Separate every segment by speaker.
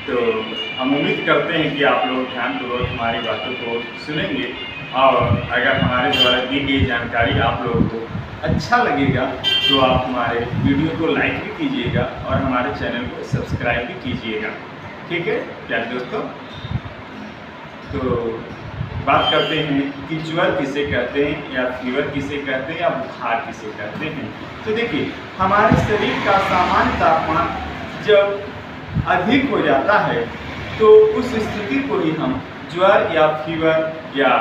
Speaker 1: तो हम उम्मीद करते हैं कि आप लोग ध्यानपूर्वक हमारी बातों को सुनेंगे और अगर हमारे द्वारा दी गई जानकारी आप लोगों को अच्छा लगेगा तो आप हमारे वीडियो को लाइक भी कीजिएगा और हमारे चैनल को सब्सक्राइब भी कीजिएगा। ठीक है प्यारे दोस्तों, तो बात करते हैं कि ज्वर किसे कहते हैं या फीवर किसे कहते हैं या बुखार किसे कहते हैं। तो देखिए, हमारे शरीर का सामान्य तापमान जब अधिक हो जाता है तो उस स्थिति को ही हम ज्वर या फीवर या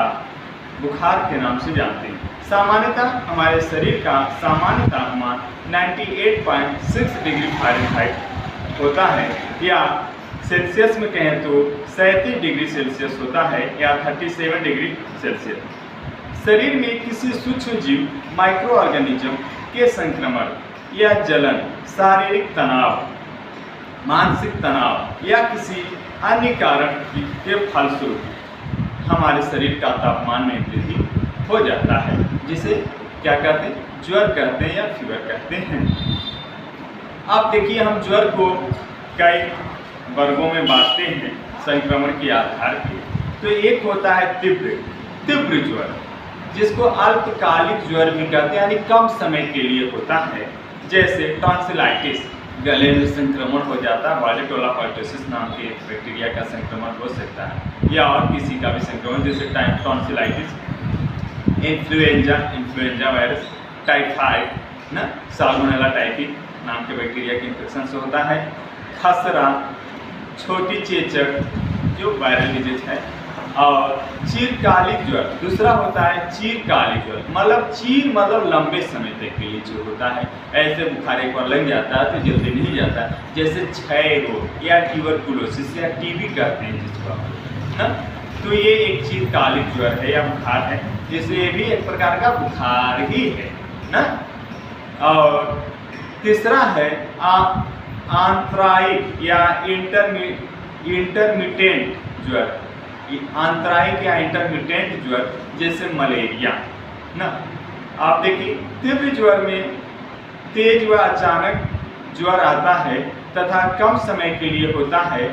Speaker 1: बुखार के नाम से जानते हैं। सामान्यतः हमारे शरीर का सामान्य तापमान 98.6 डिग्री फ़ारेनहाइट होता है या सेल्सियस में कहें तो 37 डिग्री सेल्सियस होता है या 37 डिग्री सेल्सियस। शरीर में किसी सूक्ष्म जीव माइक्रो ऑर्गेनिज्म के संक्रमण या जलन, शारीरिक तनाव, मानसिक तनाव या किसी अन्य कारण के फलस्वरूप हमारे शरीर का तापमान में वृद्धि हो जाता है, जिसे क्या कहते हैं, ज्वर कहते हैं या फीवर कहते हैं। अब देखिए, हम ज्वर को कई वर्गों में बांटते हैं संक्रमण के आधार पे। तो एक होता है तीव्र ज्वर, जिसको अल्पकालिक ज्वर भी कहते हैं, यानी कम समय के लिए होता है। जैसे टॉन्सिलाइटिस, गले में संक्रमण हो जाता है, वालेटोला पार्टोसिस नाम के बैक्टीरिया का संक्रमण हो सकता है, या और किसी का भी संक्रमण जैसे टॉन्सिलाइटिस, इन्फ्लुएंजा वायरस, टाइफाइड ना, साल्मोनेला टाइफी नाम के बैक्टीरिया के इन्फेक्शन से होता है। खसरा, छोटी चेचक जो वायरल डिजीज है, और चीरकालिक ज्वर दूसरा होता है। चीरकालिक ज्वर मतलब लंबे समय तक के लिए जो होता है। ऐसे बुखार एक बार लग जाता है तो जल्दी नहीं जाता, जैसे क्षय रोग या ट्यूबरकुलोसिस या टीबी कहते हैं जिसको ना। तो ये एक चीरकालिक ज्वर है या बुखार है, जिससे ये भी एक प्रकार का बुखार ही है ना। और तीसरा है आंतरायिक या इंटरमिटेंट ज्वर, आंतरायिक या इंटरमिटेंट ज्वर जैसे मलेरिया ना। आप देखिए, तीव्र ज्वर में तेज व अचानक ज्वर आता है तथा कम समय के लिए होता है,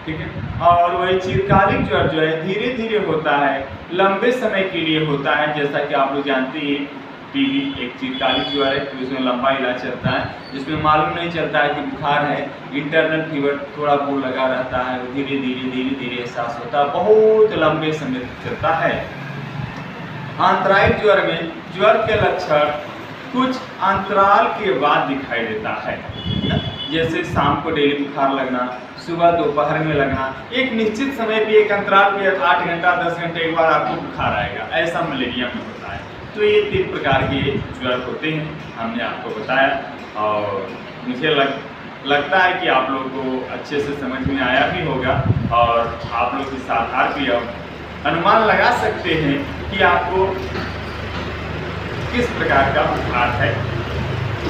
Speaker 1: ठीक है। और वही चीरकालिक ज्वर जो है धीरे धीरे होता है, लंबे समय के लिए होता है। जैसा कि आप लोग जानते हैं, टीबी एक चीरकालिक ज्वर है, तो इसमें लंबा इलाज चलता है, जिसमें मालूम नहीं चलता है कि बुखार है। इंटरनल फीवर थोड़ा बहुत लगा रहता है, धीरे धीरे एहसास होता है, बहुत लंबे समय तक चलता है। आंतरायिक ज्वर में ज्वर के लक्षण कुछ अंतराल के बाद दिखाई देता है, जैसे शाम को डेली बुखार लगना, सुबह दोपहर में लगना, एक निश्चित समय पे एक अंतराल पे 8 घंटा 10 घंटे एक बार आपको बुखार आएगा। ऐसा मलेरिया में होता है। तो ये 3 प्रकार के ज्वर होते हैं, हमने आपको बताया। और मुझे लगता है कि आप लोगों को अच्छे से समझ में आया भी होगा, और आप लोग इस आधार पर अब अनुमान लगा सकते हैं कि आपको किस प्रकार का बुखार है